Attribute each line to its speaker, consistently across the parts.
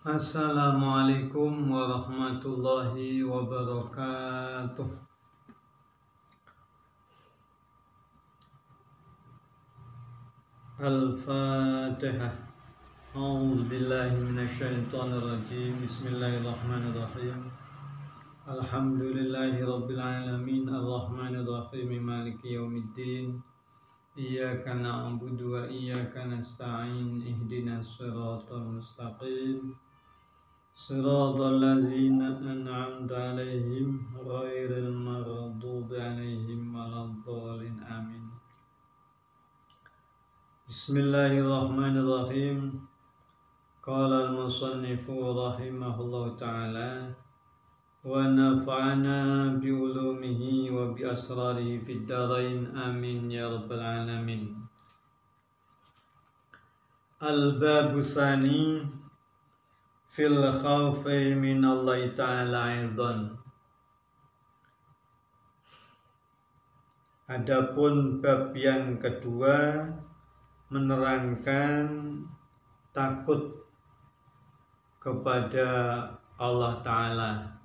Speaker 1: Assalamualaikum warahmatullahi wabarakatuh. Al-Fatihah. A'udzu billahi minasyaitonir rajim. Bismillahirrahmanirrahim. Alhamdulillahi rabbil alamin. Arrahmanir rahim. Maliki yaumiddin. Iyyaka na'budu wa iyyaka nasta'in. Ihdinas siratal mustaqim. Siratal ladzina an'amta 'alaihim ghairil maghdubi 'alaihim waladdallin. Amin. Bismillahirrahmanirrahim. Qala al-musannifu rahimahullahu ta'ala wa nafa'ana bi ulumihi wa bi asrarihi fid dharain amin ya rabbal alamin. Al-babu tsani fil khawfi min Allah ta'ala aidan. Adapun bab yang kedua menerangkan takut kepada Allah Ta'ala.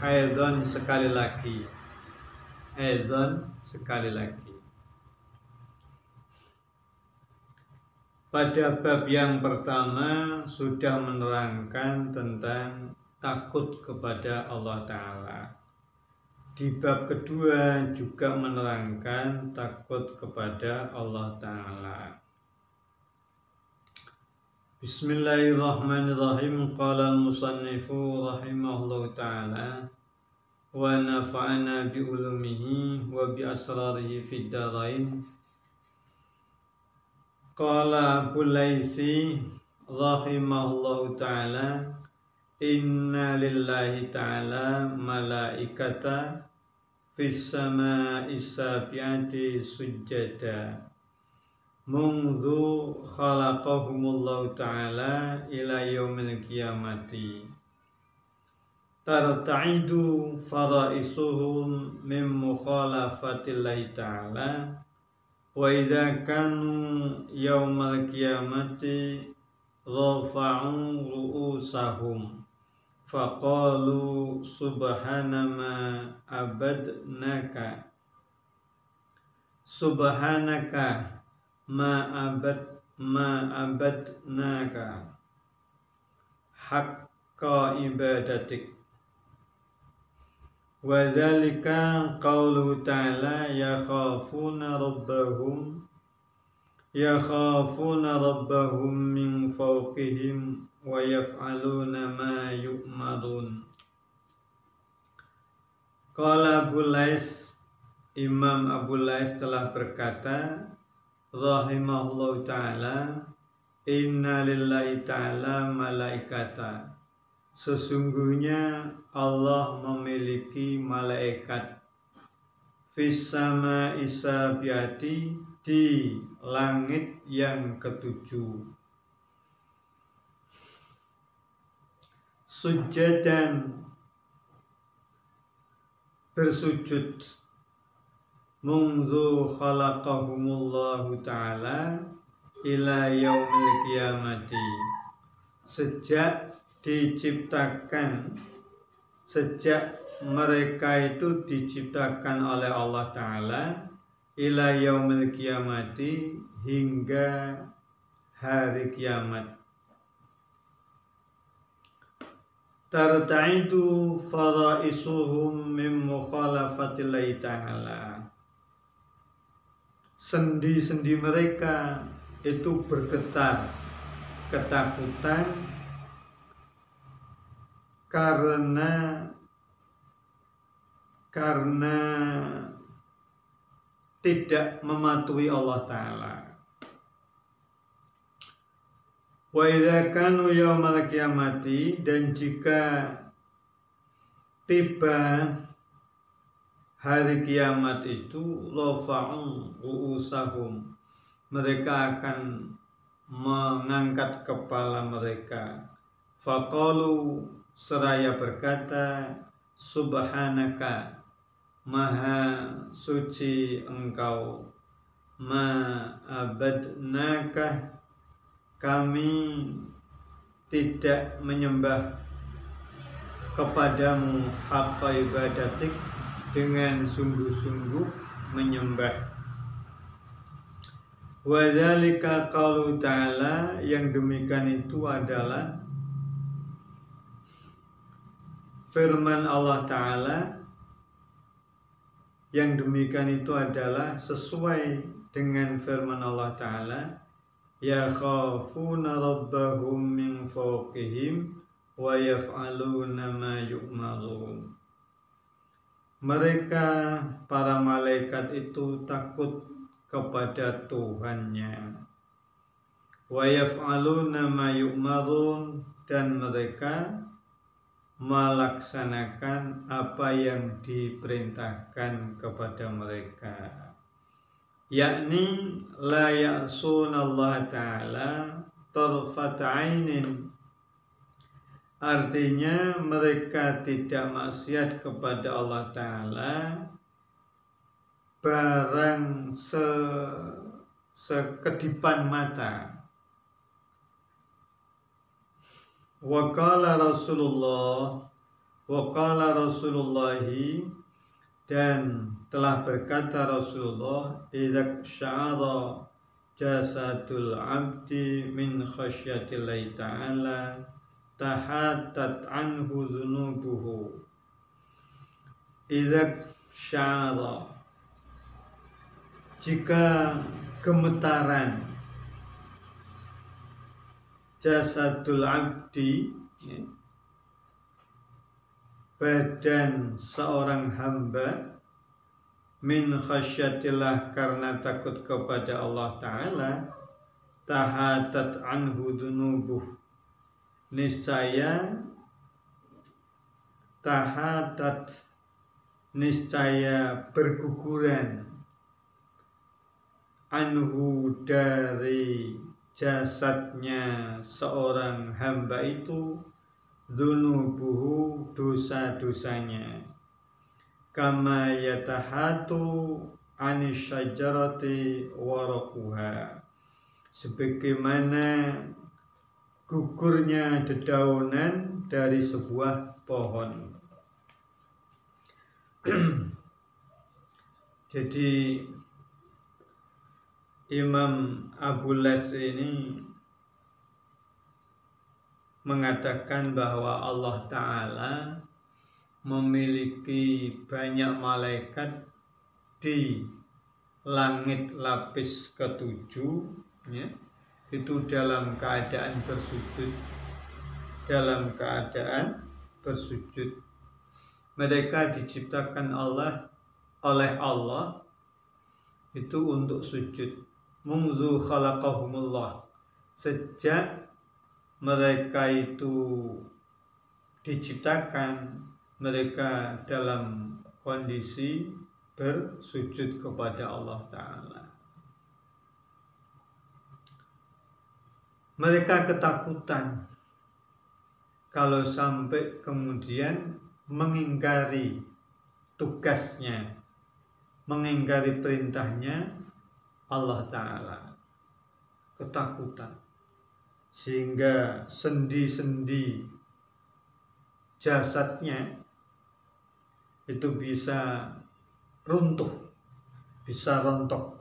Speaker 1: Aidan sekali lagi. Pada bab yang pertama sudah menerangkan tentang takut kepada Allah Ta'ala. Di bab kedua juga menerangkan takut kepada Allah Ta'ala. Bismillahirrahmanirrahim. Qala al-musannifu rahimahullahu ta'ala wa nafa'ana bi ulumihi wa bi asrarihi fid dharain. Qala Abu Laitsi rahimahullahu ta'ala inna lillahi ta'ala malaikata fis sama'i sabi'ati sujjada mundu khalaqahumullahu ta'ala ila yaumil qiyamati tarta'idu fara'isuhum min mukhalafatillahi ta'ala wa idza kanu yaumal qiyamati rafa'u ru'usahum faqalu subhana subhanaka ma abadnaka haqqa ibadatik wa dzalika qauluhu ta'ala yakhafuna rabbahum min fawqihim wa yaf'aluna ma yu'marun. Qala Abu Lais, Imam Abu Lais telah berkata rahimahullahu ta'ala inna lillahi ta'ala malaikata, sesungguhnya Allah memiliki malaikat fis sama'i sabiati, di langit yang ketujuh, sujadan bersujud, mundu khalaqahumullahu ta'ala ila yaumil qiyamati, sejak mereka itu diciptakan oleh Allah Ta'ala ila yaumil qiyamati, hingga hari kiamat. Tarta'idu fara'isuhum min mukhalafatillahi ta'ala, sendi-sendi mereka itu bergetar ketakutan karena tidak mematuhi Allah Ta'ala. Wa idza kanu yaumal qiyamati, dan jika tiba hari kiamat itu rafa'u ru'usahum, mereka akan mengangkat kepala mereka. Faqalu, seraya berkata, subhanaka, maha suci engkau ma abadnaka, kami tidak menyembah kepadamu haqqa ibadatik, dengan sungguh-sungguh menyembah. Wa dzalika qaulu ta'ala, yang demikian itu adalah firman Allah Ta'ala, yang demikian itu adalah sesuai dengan firman Allah Ta'ala, ya khafuna rabbahum min fawqihim wa yaf'aluna ma yu'marun. Mereka para malaikat itu takut kepada Tuhannya, wa yaf'aluna ma yu'marun, dan mereka melaksanakan apa yang diperintahkan kepada mereka, yakni la ya'sunallaha ta'ala tarfata ainin, artinya mereka tidak maksiat kepada Allah Ta'ala barang sekedipan mata. Wa qala Rasulullahi, dan telah berkata Rasulullah, idza sya'ara jasadul abdi min khasyatillahi ta'ala tahattat anhu dzunubuhu. Idza sya'ara, jika gemetaran jasadul abdi, badan seorang hamba, min khasyatillah, karena takut kepada Allah Ta'ala, tahatat anhu dunubuh, niscaya berguguran, anhu, dari jasadnya seorang hamba itu, dzunubuhu, dosa-dosanya, kama yatahatu anisyajarati waraquha, sebagaimana gugurnya dedaunan dari sebuah pohon. Jadi Imam Abu Lath ini mengatakan bahwa Allah Ta'ala memiliki banyak malaikat di langit lapis ketujuh, ya, itu dalam keadaan bersujud. Mereka diciptakan oleh Allah itu untuk sujud. Munzu khalaqahumullah, sejak mereka itu diciptakan, mereka dalam kondisi bersujud kepada Allah Ta'ala. Mereka ketakutan kalau sampai kemudian mengingkari tugasnya, mengingkari perintahnya Allah Ta'ala. Ketakutan, sehingga sendi-sendi jasadnya itu bisa runtuh, bisa rontok.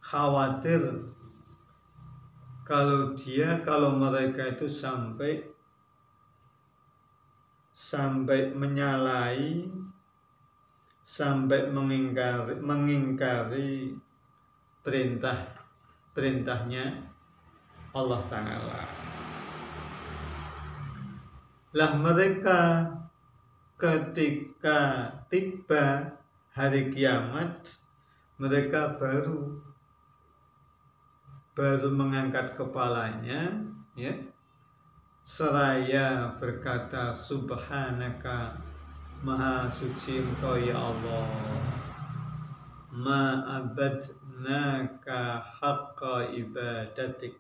Speaker 1: Khawatir kalau mereka itu sampai menyalahi, sampai mengingkari perintahnya Allah Ta'ala. Lah mereka ketika tiba hari kiamat, mereka baru mengangkat kepalanya, ya, seraya berkata, subhanaka, maha suci engkau ya Allah, ma abadnaka haqqa ibadatik,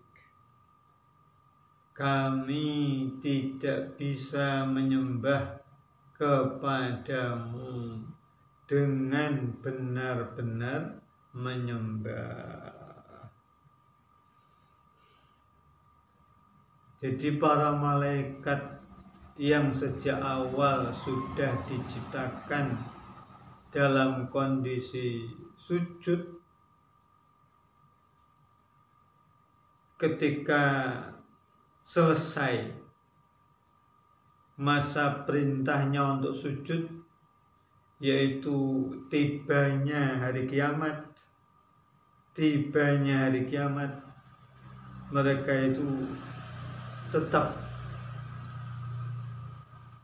Speaker 1: kami tidak bisa menyembah kepadamu dengan benar-benar menyembah. Jadi para malaikat yang sejak awal sudah diciptakan dalam kondisi sujud, ketika selesai masa perintahnya untuk sujud, yaitu tibanya hari kiamat, mereka itu tetap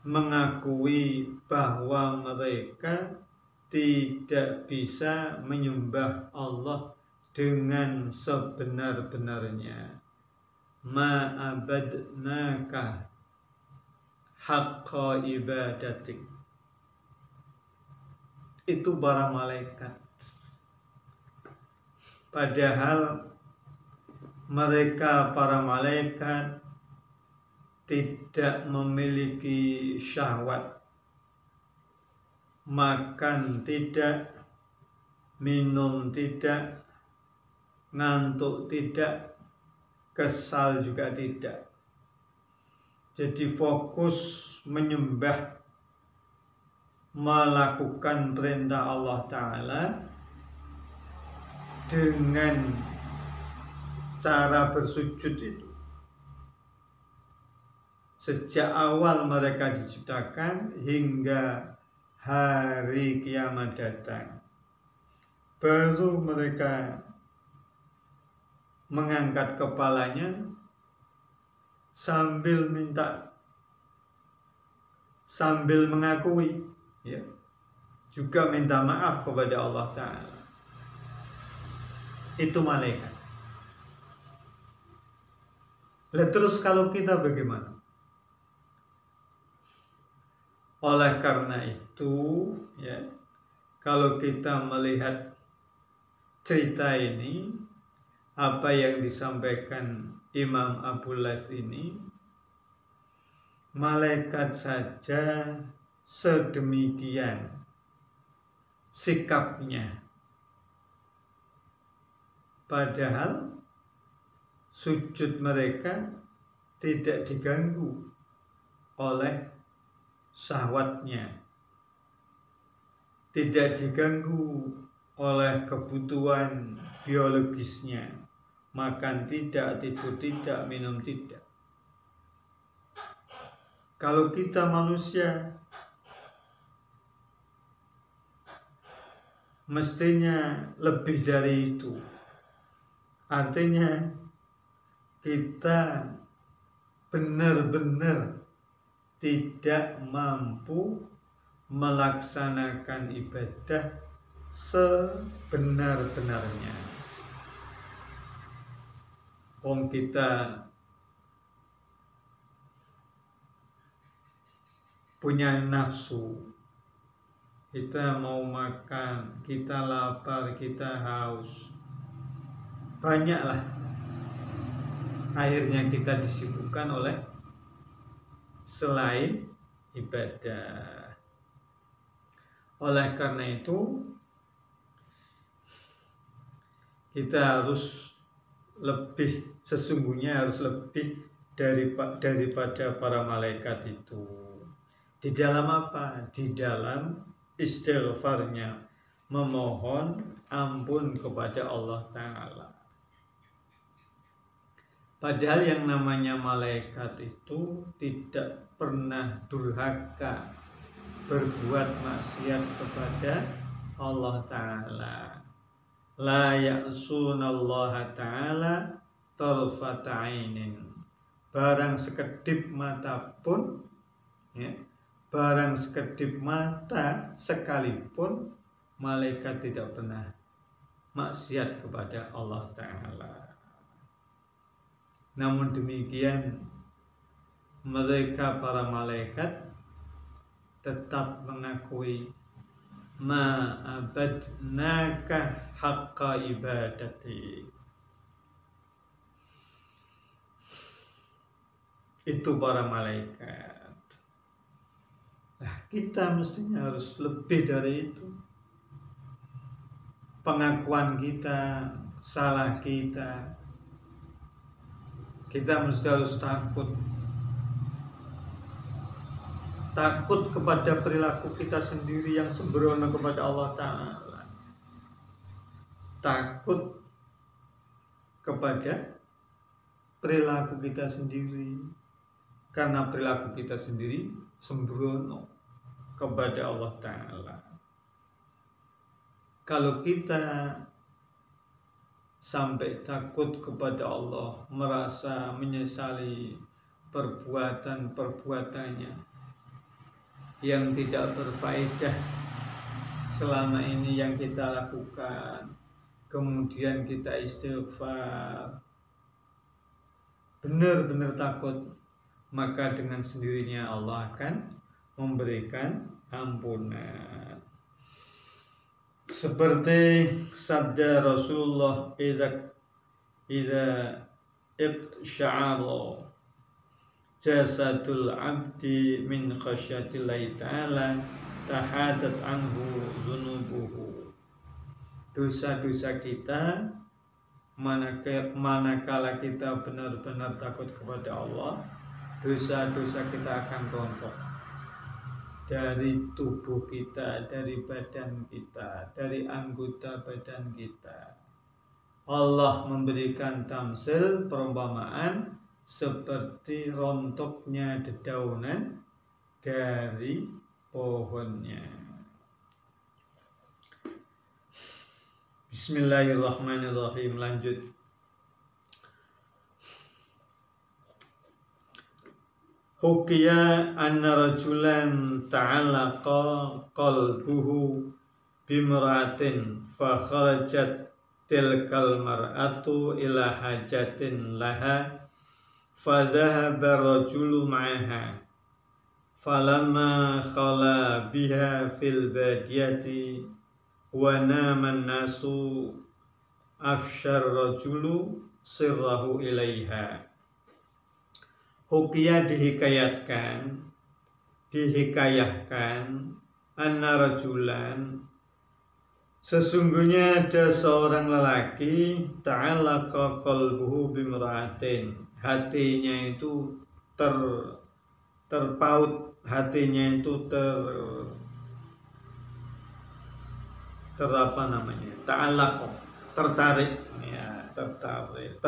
Speaker 1: mengakui bahwa mereka tidak bisa menyembah Allah dengan sebenar-benarnya. Ma'abadnaka haqqa ibadatik. Itu para malaikat. Padahal mereka para malaikat tidak memiliki syahwat, makan tidak, minum tidak, ngantuk tidak, kesal juga tidak. Jadi fokus menyembah, melakukan perintah Allah Ta'ala dengan cara bersujud itu. Sejak awal mereka diciptakan hingga hari kiamat datang, baru mereka mengangkat kepalanya sambil mengakui, ya, juga minta maaf kepada Allah Ta'ala. Itu malaikat. Lah terus kalau kita bagaimana? Oleh karena itu, ya, kalau kita melihat cerita ini, apa yang disampaikan Imam Abu Laits ini, malaikat saja sedemikian sikapnya, padahal sujud mereka tidak diganggu oleh syahwatnya, tidak diganggu oleh kebutuhan biologisnya, makan tidak, tidur tidak, minum tidak. Kalau kita manusia, mestinya lebih dari itu. Artinya kita benar-benar tidak mampu melaksanakan ibadah sebenar-benarnya. Kita punya nafsu, kita mau makan, kita lapar, kita haus, banyaklah. Akhirnya kita disibukkan oleh selain ibadah. Oleh karena itu, kita harus lebih, sesungguhnya harus lebih daripada para malaikat itu. Di dalam apa? Di dalam istighfarnya, memohon ampun kepada Allah Ta'ala. Padahal yang namanya malaikat itu tidak pernah durhaka, berbuat maksiat kepada Allah Ta'ala. La ya'sunallaha ta'ala tarfata ainin. Barang sekedip mata pun, ya, barang sekedip mata sekalipun, malaikat tidak pernah maksiat kepada Allah Ta'ala. Namun demikian, mereka para malaikat tetap mengakui ma'abadnaka haqqa ibadati. Itu para malaikat. Nah, kita mestinya harus lebih dari itu. pengakuan kita, salah kita mesti harus takut. Takut kepada perilaku kita sendiri yang sembrono kepada Allah Ta'ala. Takut kepada perilaku kita sendiri, karena perilaku kita sendiri sembrono kepada Allah Ta'ala. Kalau kita sampai takut kepada Allah, merasa menyesali perbuatan-perbuatannya yang tidak berfaedah selama ini yang kita lakukan, kemudian kita istighfar, benar-benar takut, maka dengan sendirinya Allah akan memberikan ampunan. Seperti sabda Rasulullah, idza iqsya'ara jasadul abdi min khasyatillahi ta'ala tahadat anhu dzunubuhu. Dosa-dosa kita manakala kita benar-benar takut kepada Allah, dosa-dosa kita akan rontok dari tubuh kita, dari badan kita, dari anggota badan kita. Allah memberikan tamsil, perumpamaan seperti rontoknya dedaunan dari pohonnya. Bismillahirrahmanirrahim. Lanjut. Hukiya anna rajulan ta'alaqa qalbuhu bimra'atin fa kharajat tilkal mar'atu ila hajatin laha fadhahaba rajulu ma'aha falamma khala biha fil badiyati wa nama nasu afshar rajulu sirrahu ilaiha. Hukiya dihikayahkan anna rajulan, sesungguhnya ada seorang lelaki, ta'alaqa qalbuhu bimra'atin, hatinya itu terpaut, hatinya itu ta'alaqa, tertarik, ya, tertarik.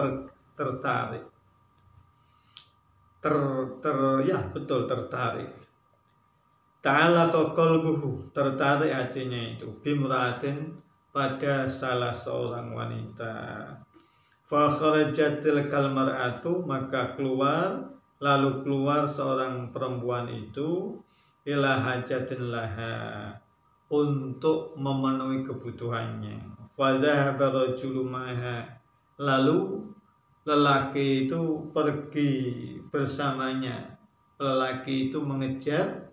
Speaker 1: Ta'alaqa qalbuhu, tertarik hatinya itu, bimra'atin, pada salah seorang wanita. Fa kharajatil kalmar'atu, maka lalu keluar seorang perempuan itu, ila hajatin laha, untuk memenuhi kebutuhannya. Fa dhahaba rajulu ma'aha, lalu lelaki itu pergi bersamanya. Lelaki itu mengejar,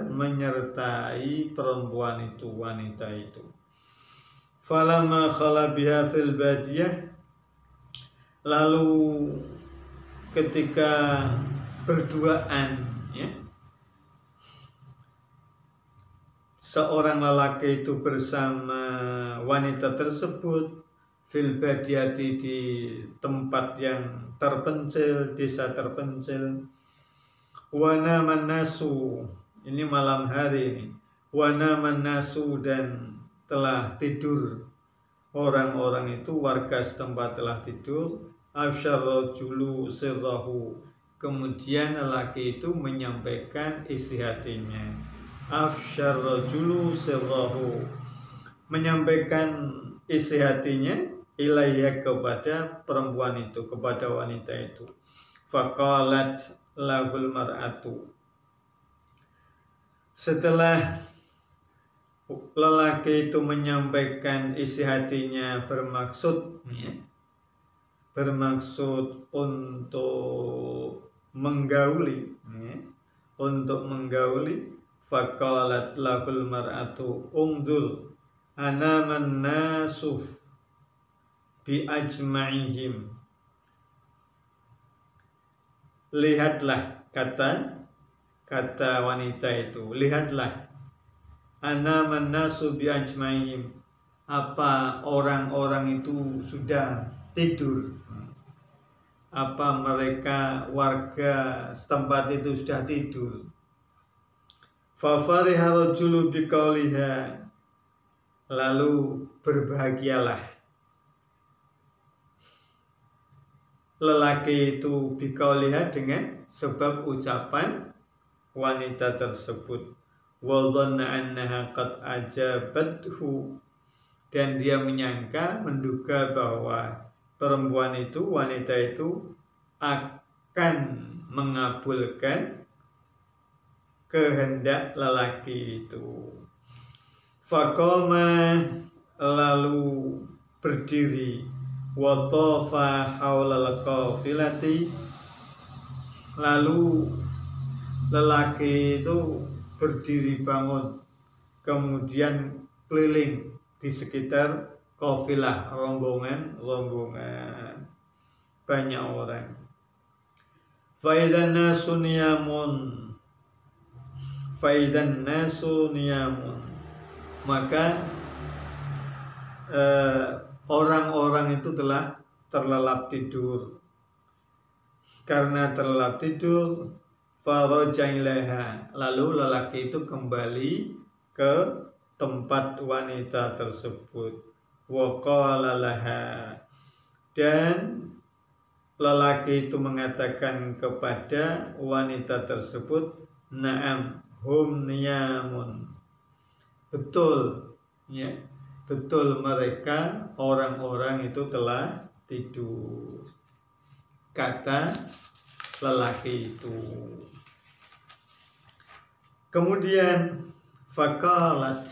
Speaker 1: menyertai perempuan itu, wanita itu. Falamma khala biha fil badiyah, lalu ketika berduaan, ya, seorang lelaki itu bersama wanita tersebut fil badiyati, di tempat yang terpencil, desa terpencil. Wana manasu, ini malam hari ini. Wana manasu, dan telah tidur orang-orang itu, warga setempat telah tidur. Afshar rajulu sirrahu, kemudian lelaki itu menyampaikan isi hatinya. Afshar rajulu sirrahu, menyampaikan isi hatinya ilaiha, kepada perempuan itu, kepada wanita itu. Faqalat lahul mar'atu, setelah lelaki itu menyampaikan isi hatinya, bermaksud untuk menggauli, faqalat lahul mar'atu unzur anaman nasuf bi ajma'ihim, lihatlah, kata wanita itu, lihatlah, anaman nasu bi ajma'ihim, apa orang-orang itu sudah tidur, apa mereka warga setempat itu sudah tidur. Fa fariha rajulu biqauliha, lalu berbahagialah lelaki itu biqauliha dengan sebab ucapan wanita tersebut. Wa dhanna annaha qad ajabathu, dan dia menyangka, menduga bahwa perempuan itu, wanita itu akan mengabulkan kehendak lelaki itu. Faqama, lalu berdiri, wa tafa haulal qafilati, lalu lelaki itu berdiri bangun, kemudian keliling di sekitar kafilah, rombongan banyak orang. Faidan nasu niyamun, maka orang-orang itu telah terlelap tidur. Karena terlelap tidur, faraja ilaiha, lalu lelaki itu kembali ke tempat wanita tersebut. Wa qala laha, dan lelaki itu mengatakan kepada wanita tersebut, na'am hum niyamun, betul, ya, betul mereka orang-orang itu telah tidur, kata lelaki itu. Kemudian faqalat,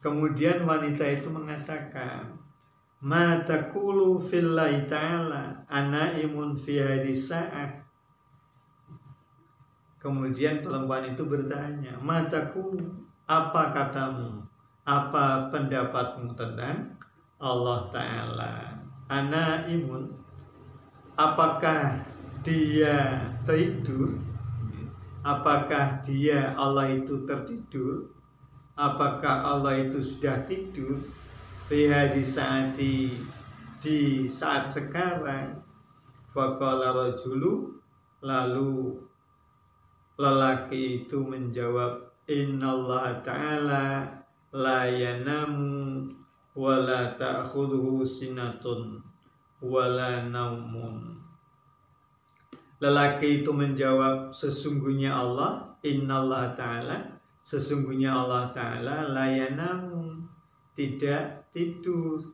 Speaker 1: kemudian wanita itu mengatakan, ma taqulu fillahi ta'ala anaimun fi hadhihi sa'ah. Kemudian perempuan itu bertanya, ma taqulu, apa katamu, apa pendapatmu tentang Allah Ta'ala? Anaimun, apakah dia tidur? Apakah dia, Allah itu tertidur? Apakah Allah itu sudah tidur? Fi hadhihi saati, di saat sekarang. Faqala rajulu, lalu lelaki itu menjawab, innallaha ta'ala la yanamu wa la ta'khudhuhu sinatun wa la naumun. Lelaki itu menjawab, sesungguhnya Allah, innallaha ta'ala, sesungguhnya Allah Ta'ala la yanamu, tidak tidur,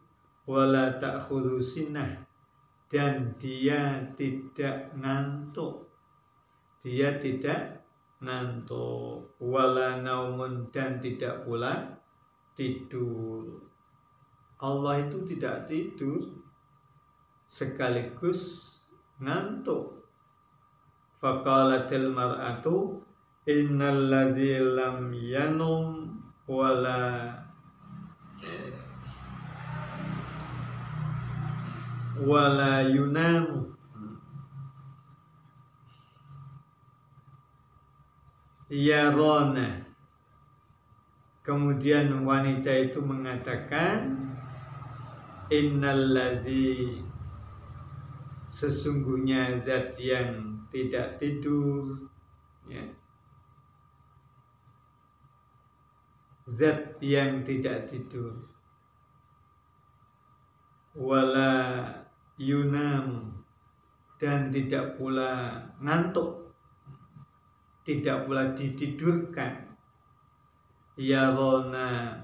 Speaker 1: wala ta'khudhu sinah, dan dia tidak ngantuk, dia tidak ngantuk, wala naumun, dan tidak pula tidur. Allah itu tidak tidur sekaligus ngantuk. Faqalatil mar'atu innal ladzi lam yanum wala yunamu, yarona. Kemudian wanita itu mengatakan, innal ladzi, sesungguhnya zat yang tidak tidur, ya, zat yang tidak tidur, wala yunam, dan tidak pula ngantuk, tidak pula ditidurkan. Yarona,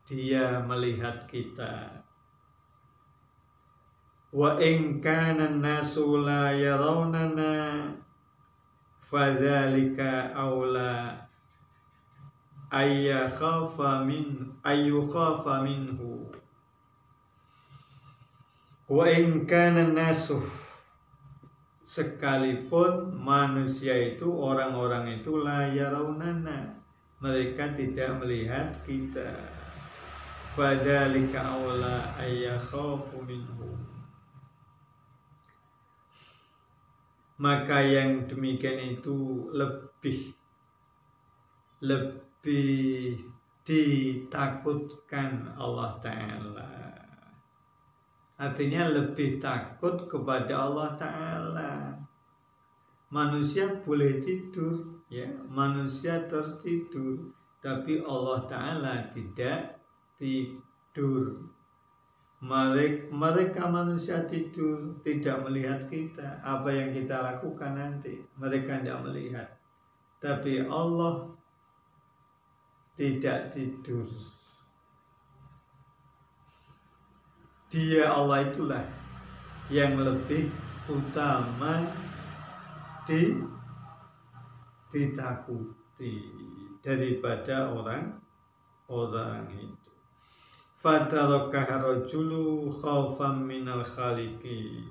Speaker 1: dia melihat kita. Wa in kana an-nasu la yarawnana fadzalika aula ayyakhafa minhu. Wa in kana an-nasu, sekalipun manusia itu, orang-orang itu, la yarawnana, mereka tidak melihat kita, fadzalika aula ayyakhafu minhu, maka yang demikian itu lebih ditakutkan Allah Ta'ala. Artinya lebih takut kepada Allah Ta'ala. Manusia boleh tidur, ya, manusia tertidur, tapi Allah Ta'ala tidak tidur. Mereka manusia tidur, tidak melihat kita, apa yang kita lakukan nanti. Mereka tidak melihat. Tapi Allah tidak tidur. Dia, Allah itulah yang lebih utama ditakuti daripada orang itu. Fatarakaha rajulu khaufan minal khaliqi.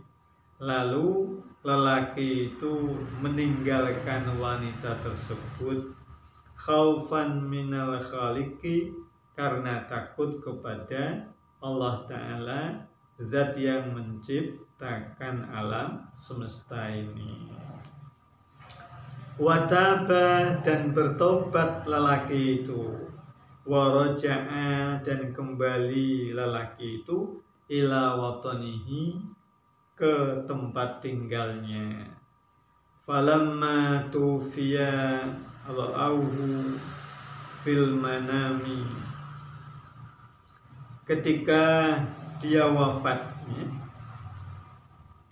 Speaker 1: Lalu lelaki itu meninggalkan wanita tersebut khaufan minal khaliqi, karena takut kepada Allah Ta'ala, zat yang menciptakan alam semesta ini. Wataba, dan bertobat lelaki itu. Waraja'a, dan kembali lelaki itu ila watanihi, ke tempat tinggalnya. Falamma tufiya ra'auhu fil manami, ketika dia wafat, ya,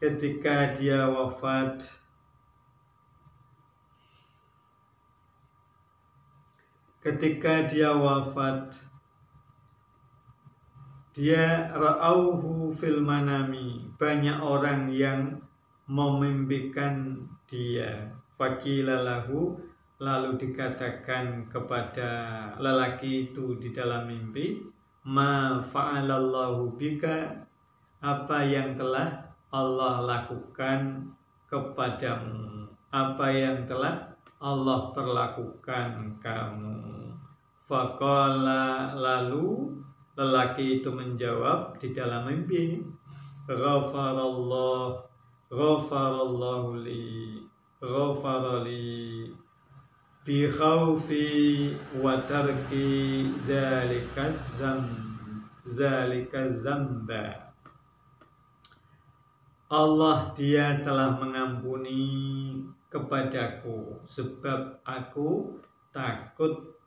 Speaker 1: ketika dia wafat, dia ra'auhu fil manami, banyak orang yang memimpikan dia. Faqila lahu, lalu dikatakan kepada lelaki itu di dalam mimpi, ma fa'alallahu bika, apa yang telah Allah lakukan kepadamu, apa yang telah Allah perlakukan kamu. Faqala, lalu lelaki itu menjawab di dalam mimpi, ghafarallahu li bi khaufi wa tarki dzalika dzamba. Allah, dia telah mengampuni kepadaku sebab aku takut,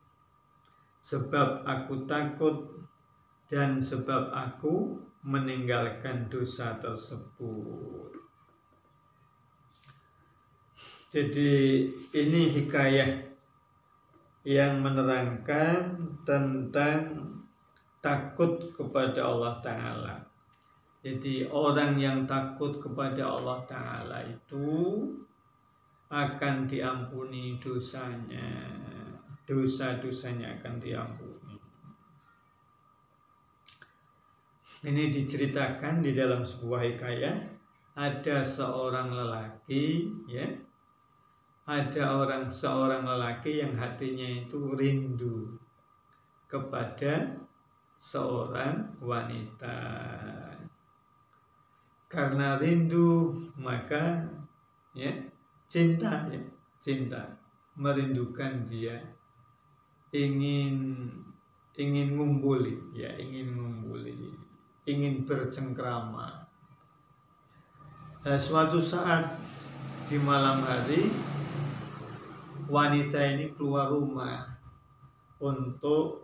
Speaker 1: dan sebab aku meninggalkan dosa tersebut. Jadi ini hikayah yang menerangkan tentang takut kepada Allah Ta'ala. Jadi orang yang takut kepada Allah Ta'ala itu akan diampuni dosanya, dosa-dosanya akan diampuni. Ini diceritakan di dalam sebuah hikayah, ada seorang lelaki, ya, seorang lelaki yang hatinya itu rindu kepada seorang wanita. Karena rindu, maka ya cinta, merindukan dia, ingin ngumpuli, ya, ingin bercengkrama. Suatu saat di malam hari, wanita ini keluar rumah untuk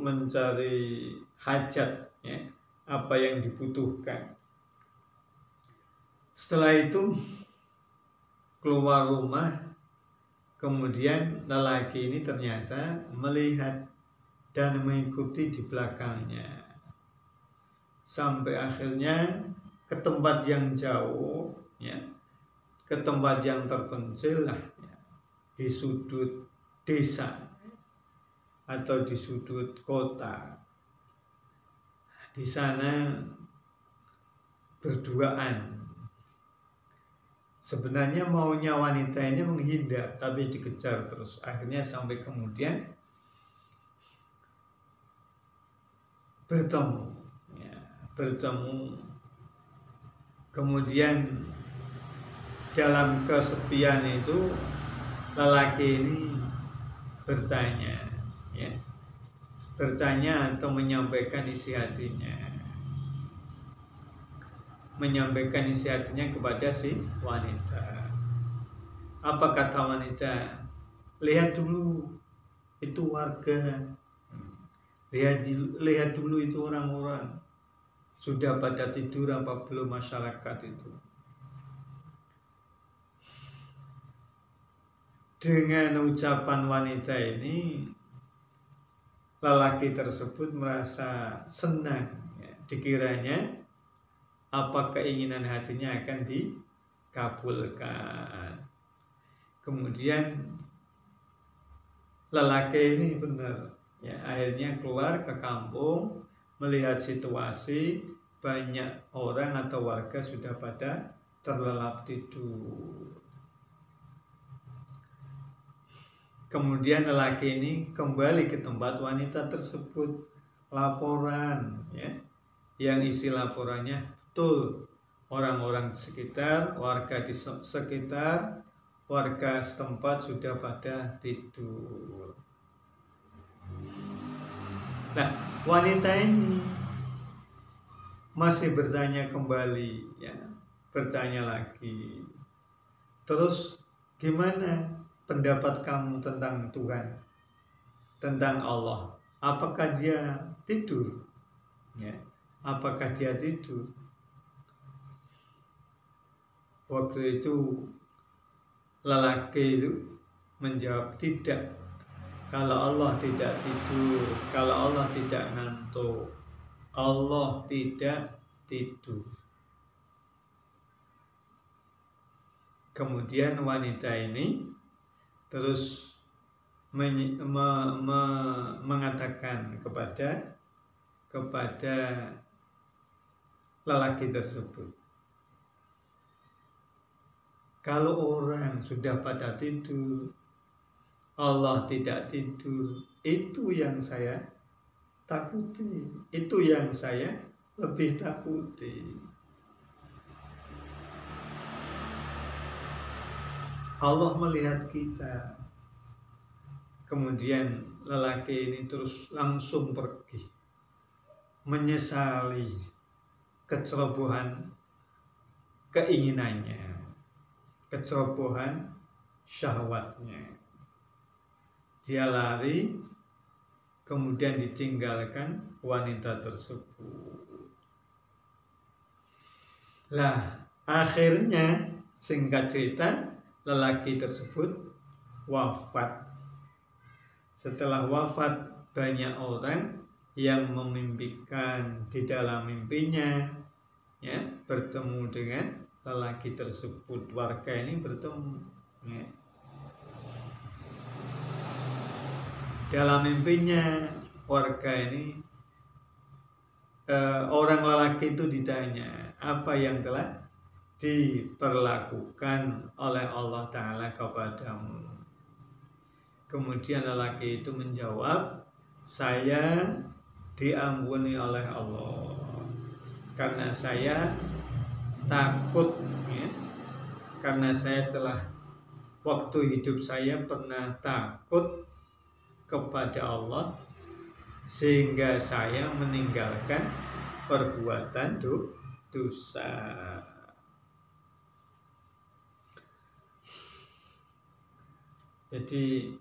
Speaker 1: mencari hajat, ya, apa yang dibutuhkan. Setelah itu keluar rumah, kemudian lelaki ini ternyata melihat dan mengikuti di belakangnya sampai akhirnya ke tempat yang jauh, ya, ke tempat yang terpencil lah, ya, di sudut desa atau di sudut kota. Di sana berduaan. Sebenarnya maunya wanita ini menghindar, tapi dikejar terus. Akhirnya sampai kemudian bertemu, ya, kemudian dalam kesepian itu lelaki ini bertanya, ya, bertanya atau menyampaikan isi hatinya, kepada si wanita. Apa kata wanita? Lihat dulu itu warga, lihat dulu itu orang-orang, sudah pada tidur apa belum masyarakat itu. Dengan ucapan wanita ini, lelaki tersebut merasa senang, ya, dikiranya apa keinginan hatinya akan dikabulkan. Kemudian lelaki ini benar, ya, akhirnya keluar ke kampung, melihat situasi banyak orang atau warga sudah pada terlelap tidur. Kemudian lelaki ini kembali ke tempat wanita tersebut, laporan, ya, yang isi laporannya betul, orang-orang sekitar, warga di sekitar, warga setempat sudah pada tidur. Nah, wanita ini masih bertanya kembali, ya, bertanya lagi. Terus gimana pendapat kamu tentang Tuhan, tentang Allah? Apakah dia tidur? Ya, apakah dia tidur? Waktu itu lelaki itu menjawab tidak. Kalau Allah tidak tidur, kalau Allah tidak ngantuk, Allah tidak tidur. Kemudian wanita ini terus mengatakan kepada lelaki tersebut, kalau orang sudah pada tidur, Allah tidak tidur, itu yang saya takuti, itu yang saya lebih takuti. Allah melihat kita. Kemudian lelaki ini terus langsung pergi, menyesali kecerobohan keinginannya, kecerobohan syahwatnya. Dia lari, kemudian ditinggalkan wanita tersebut. Lah, akhirnya singkat cerita, lelaki tersebut wafat. Setelah wafat, banyak orang yang memimpikan di dalam mimpinya, ya, bertemu dengan lelaki tersebut. Warga ini bertemu, ya. Dalam mimpinya warga ini, orang lelaki itu ditanya apa yang telah diperlakukan oleh Allah Ta'ala kepadamu. Kemudian lelaki itu menjawab, saya diampuni oleh Allah karena saya takut, ya, karena saya telah, waktu hidup saya pernah takut kepada Allah sehingga saya meninggalkan perbuatan dosa. Jadi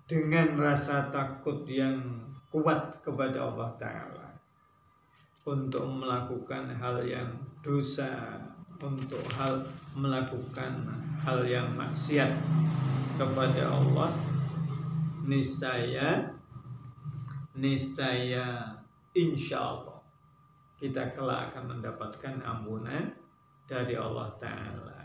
Speaker 1: dengan rasa takut yang kuat kepada Allah Ta'ala untuk melakukan hal yang dosa, untuk melakukan hal yang maksiat kepada Allah, niscaya insya Allah kita kelak akan mendapatkan ampunan dari Allah Ta'ala.